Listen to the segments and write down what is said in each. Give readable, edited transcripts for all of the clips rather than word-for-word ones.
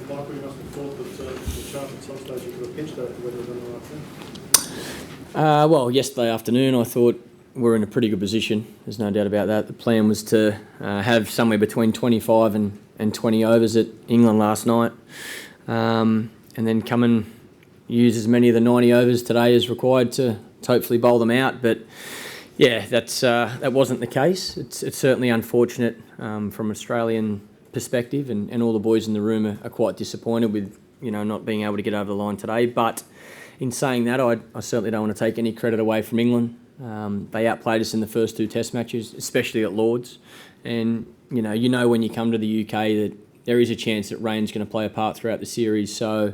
Clarke, you must have thought that the chance at some stage you could have pinched that if the weather was on the right thing. Well, yesterday afternoon I thought we're in a pretty good position. There's no doubt about that. The plan was to have somewhere between 25 and 20 overs at England last night, and then come and use as many of the 90 overs today as required to hopefully bowl them out. But yeah, that wasn't the case. It's certainly unfortunate from an Australian perspective, and all the boys in the room are quite disappointed with not being able to get over the line today. But in saying that, I certainly don't want to take any credit away from England. They outplayed us in the first two Test matches, especially at Lords, and you know when you come to the UK that there is a chance that rain's going to play a part throughout the series. So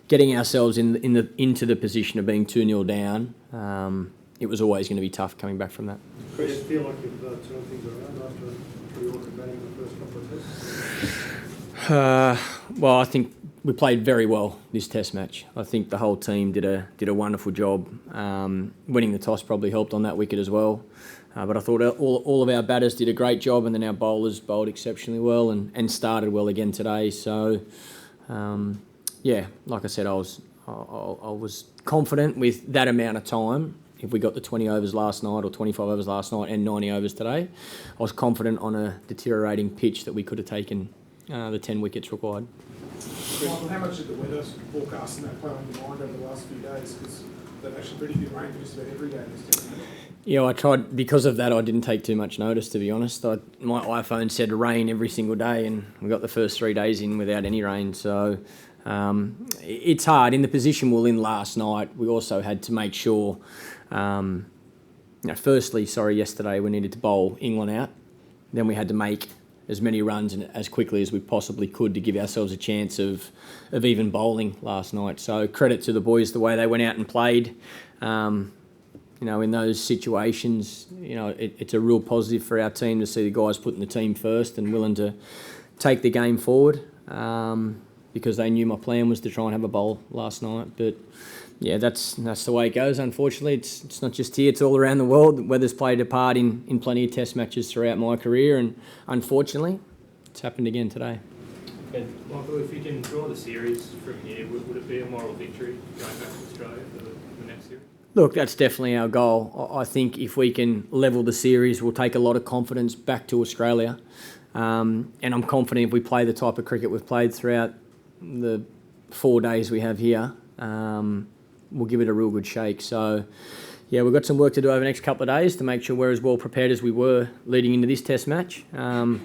getting ourselves into the position of being 2-0 down, it was always going to be tough coming back from that. Chris, do you feel like you've turned things around after the order of batting in the first couple of tests? Well, I think we played very well this Test match. I think the whole team did a wonderful job. Winning the toss probably helped on that wicket as well. But I thought all of our batters did a great job, and then our bowlers bowled exceptionally well and started well again today. So, yeah, like I said, I was confident with that amount of time. If we got the 20 overs last night or 25 overs last night and 90 overs today, I was confident on a deteriorating pitch that we could have taken the 10 wickets required. Michael, how much did the weather forecast and that play on your mind over the last few days? Because they've actually pretty good rain for just about every day in this Test match. Yeah, I tried. Because of that, I didn't take too much notice, to be honest. My iPhone said rain every single day, and we got the first 3 days in without any rain. So it's hard. In the position we were in last night, we also had to make sure. Yesterday we needed to bowl England out. Then we had to make as many runs and as quickly as we possibly could to give ourselves a chance of even bowling last night. So credit to the boys, the way they went out and played. In those situations, it's a real positive for our team to see the guys putting the team first and willing to take the game forward, because they knew my plan was to try and have a bowl last night. But yeah, that's the way it goes. Unfortunately, it's not just here; it's all around the world. The weather's played a part in plenty of Test matches throughout my career, and unfortunately, it's happened again today. And Michael, if you can draw the series from here, would it be a moral victory going back to Australia for the next series? Look, that's definitely our goal. I think if we can level the series, we'll take a lot of confidence back to Australia, and I'm confident if we play the type of cricket we've played throughout the 4 days we have here, we'll give it a real good shake. So, yeah, we've got some work to do over the next couple of days to make sure we're as well prepared as we were leading into this Test match.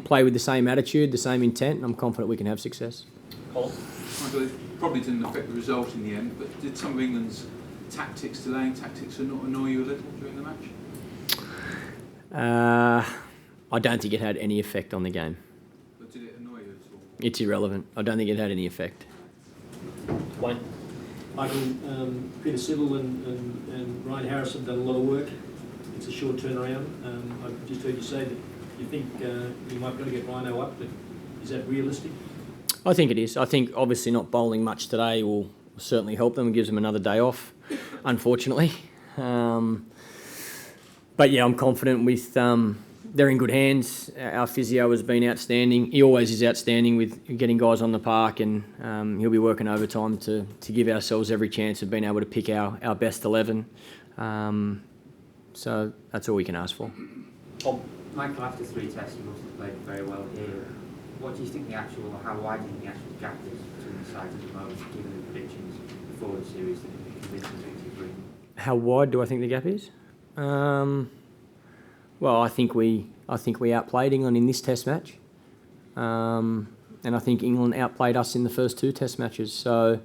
Play with the same attitude, the same intent, and I'm confident we can have success. Colin? Michael, it probably didn't affect the result in the end, but did some of England's delaying tactics annoy you a little during the match? I don't think it had any effect on the game. But did it annoy you at all? It's irrelevant. I don't think it had any effect. Wayne? Michael, Peter Siddle and Ryan Harris have done a lot of work. It's a short turnaround. I've just heard you say that you think you might be able to get Rhino up, but is that realistic? I think it is. I think obviously not bowling much today will certainly help them and gives them another day off, unfortunately. But yeah, I'm confident with they're in good hands. Our physio has been outstanding. He always is outstanding with getting guys on the park, and he'll be working overtime to give ourselves every chance of being able to pick our best 11. So that's all we can ask for. Michael, after 3 tests, you've also played very well here. What do you think how wide do you think the actual gap is between the sides at the moment, given the predictions before the series that you'd be convinced of victory? How wide do I think the gap is? Well, I think we outplayed England in this Test match, and I think England outplayed us in the first 2 Test matches. So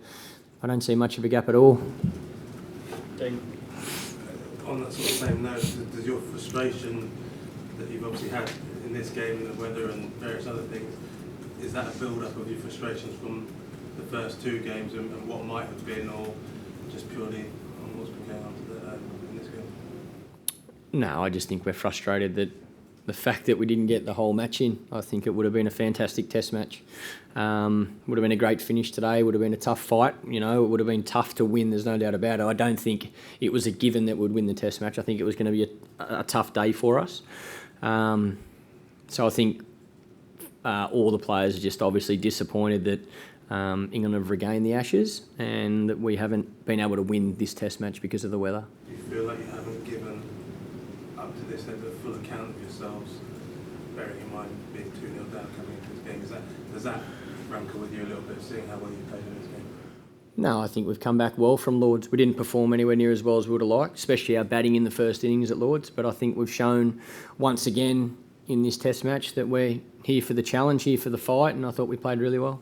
I don't see much of a gap at all. On that sort of same note, does your frustration that you've obviously had in this game and the weather and various other things, is that a build-up of your frustrations from the first 2 games and what might have been, or just purely on what's been going on in this game? No, I just think we're frustrated that the fact that we didn't get the whole match in. I think it would have been a fantastic Test match. Would have been a great finish today. Would have been a tough fight. It would have been tough to win. There's no doubt about it. I don't think it was a given that we'd win the Test match. I think it was going to be a tough day for us. So I think all the players are just obviously disappointed that England have regained the Ashes and that we haven't been able to win this Test match because of the weather. Do you feel like you haven't given up to this end a full account of yourselves, bearing in mind being 2-0 down coming into this game? Does that rankle with you a little bit, seeing how well you played in this game? No, I think we've come back well from Lords. We didn't perform anywhere near as well as we would have liked, especially our batting in the first innings at Lords. But I think we've shown once again in this Test match that we're here for the challenge, here for the fight, and I thought we played really well.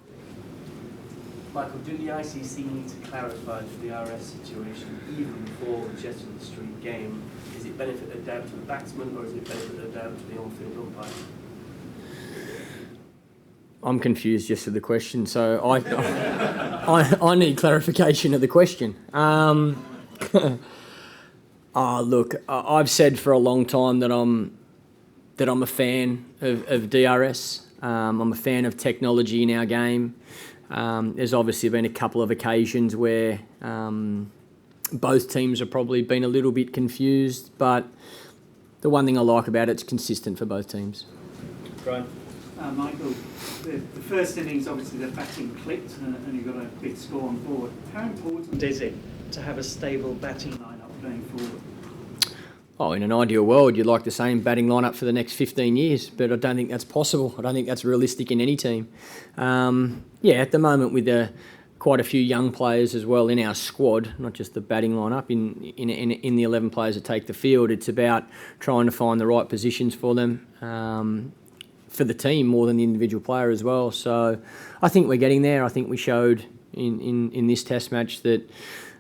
Michael, do the ICC need to clarify the DRS situation even before the Chesterton Street game? Is it benefit the doubt to the batsman or is it benefit the doubt to the on-field umpire? I'm confused just with the question, so I need clarification of the question. Look, I've said for a long time that I'm a fan of DRS. I'm a fan of technology in our game. There's obviously been a couple of occasions where both teams have probably been a little bit confused, but the one thing I like about it's consistent for both teams. Brian? Michael, the first innings, obviously the batting clicked and you got a big score on board. How important is it to have a stable batting lineup going forward? Oh, in an ideal world, you'd like the same batting lineup for the next 15 years, but I don't think that's possible. I don't think that's realistic in any team. At the moment with quite a few young players as well in our squad, not just the batting lineup, in the 11 players that take the field, it's about trying to find the right positions for them. For the team more than the individual player as well. So I think we're getting there. I think we showed in this Test match that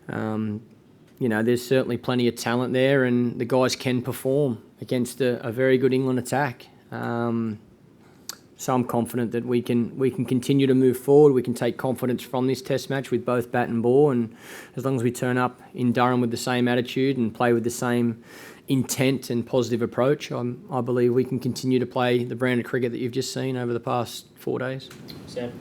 there's certainly plenty of talent there and the guys can perform against a very good England attack. So I'm confident that we can continue to move forward. We can take confidence from this Test match with both bat and ball, and as long as we turn up in Durham with the same attitude and play with the same intent and positive approach, I believe we can continue to play the brand of cricket that you've just seen over the past 4 days. Sam?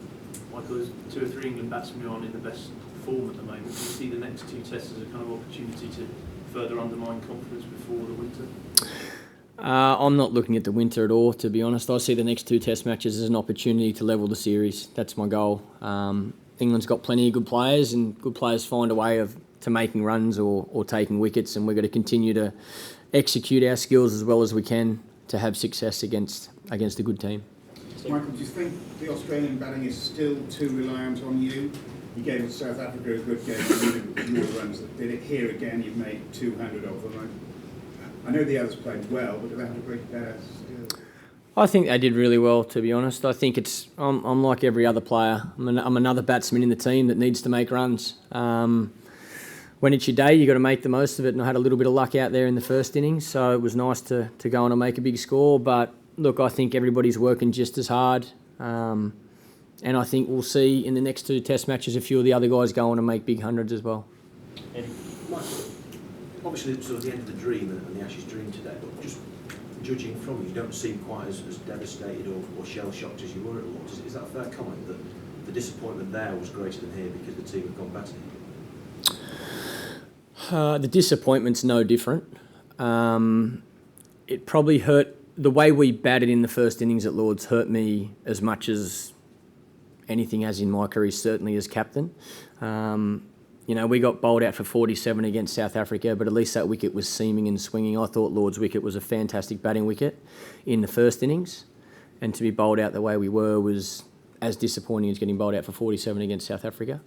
Michael, there's 2 or 3 England batsmen who aren't in the best form at the moment. Do you see the next 2 tests as a kind of opportunity to further undermine confidence before the winter? I'm not looking at the winter at all, to be honest. I see the next 2 Test matches as an opportunity to level the series. That's my goal. England's got plenty of good players, and good players find a way to making runs or taking wickets, and we've got to continue to execute our skills as well as we can to have success against a good team. Michael, do you think the Australian batting is still too reliant on you? You gave South Africa a good game, you needed more runs. Did it here again? You've made 200 of them. I know the others played well, but do they have to play better still? I think they did really well, to be honest. I think I'm like every other player. I'm another batsman in the team that needs to make runs. When it's your day, you've got to make the most of it, and I had a little bit of luck out there in the first innings, so it was nice to go on and make a big score. But look, I think everybody's working just as hard, and I think we'll see in the next 2 Test matches a few of the other guys go on and make big hundreds as well. Michael, obviously it's sort of the end of the dream and the Ashes dream today, but just judging from you don't seem quite as devastated or shell-shocked as you were at Lords. Is that a fair comment, that the disappointment there was greater than here because the team have gone better? The disappointment's no different. It probably hurt. The way we batted in the first innings at Lords hurt me as much as anything has in my career, certainly as captain. We got bowled out for 47 against South Africa, but at least that wicket was seaming and swinging. I thought Lord's wicket was a fantastic batting wicket in the first innings, and to be bowled out the way we were was as disappointing as getting bowled out for 47 against South Africa.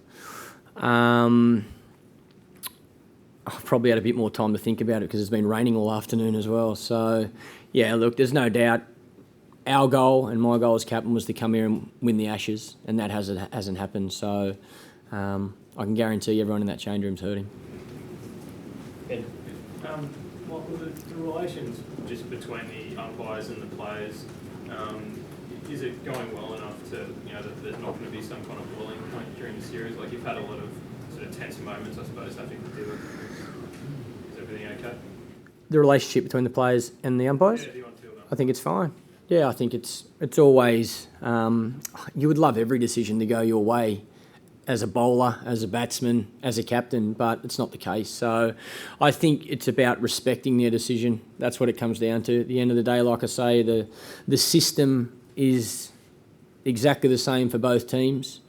I've probably had a bit more time to think about it because it's been raining all afternoon as well. So, yeah, look, there's no doubt our goal and my goal as captain was to come here and win the Ashes, and that hasn't happened. So I can guarantee everyone in that change room's hurting. What were the relations just between the umpires and the players? Is it going well enough to, that there's not going to be some kind of boiling point during the series? Like, you've had a lot of sort of tense moments, I suppose, having to deal with. Is everything okay? The relationship between the players and the umpires? Yeah, I think it's fine. Yeah, I think it's always... you would love every decision to go your way as a bowler, as a batsman, as a captain, but it's not the case. So I think it's about respecting their decision. That's what it comes down to. At the end of the day, like I say, the system is exactly the same for both teams.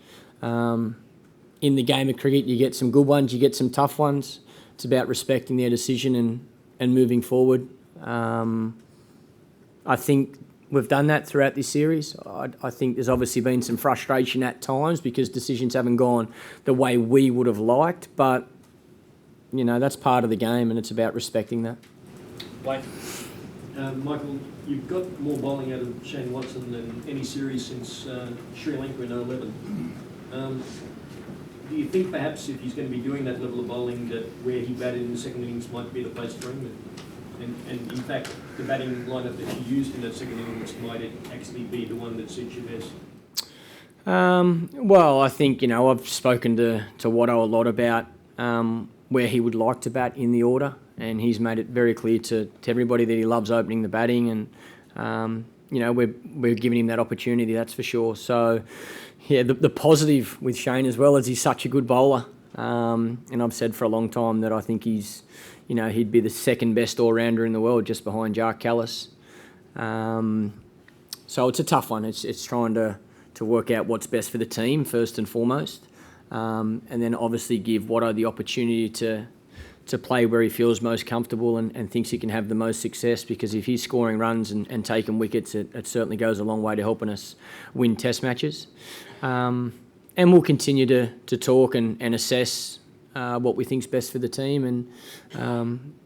In the game of cricket, you get some good ones, you get some tough ones. It's about respecting their decision and moving forward. I think we've done that throughout this series. I think there's obviously been some frustration at times because decisions haven't gone the way we would have liked, but you know, that's part of the game and it's about respecting that. Blake, Michael, you've got more bowling out of Shane Watson than any series since Sri Lanka in 2011. Do you think perhaps if he's going to be doing that level of bowling that where he batted in the second innings might be the place for him? And in fact, the batting lineup that you used in that second innings might actually be the one that suits you best? Well, I think, you know, I've spoken to Watto a lot about where he would like to bat in the order, and he's made it very clear to everybody that he loves opening the batting, and you know, we're giving him that opportunity, that's for sure. So yeah, the positive with Shane as well is he's such a good bowler, and I've said for a long time that I think he's, you know, he'd be the second best all-rounder in the world just behind Jark Callis. So it's a tough one. It's trying to work out what's best for the team first and foremost, and then obviously give Watto the opportunity to play where he feels most comfortable and thinks he can have the most success, because if he's scoring runs and taking wickets, it certainly goes a long way to helping us win test matches. And we'll continue to talk and assess what we think's best for the team. And,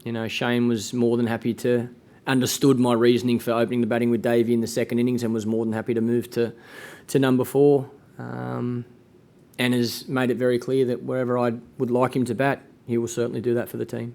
you know, Shane was more than happy to understood my reasoning for opening the batting with Davey in the second innings and was more than happy to move to number 4. And has made it very clear that wherever I would like him to bat, he will certainly do that for the team.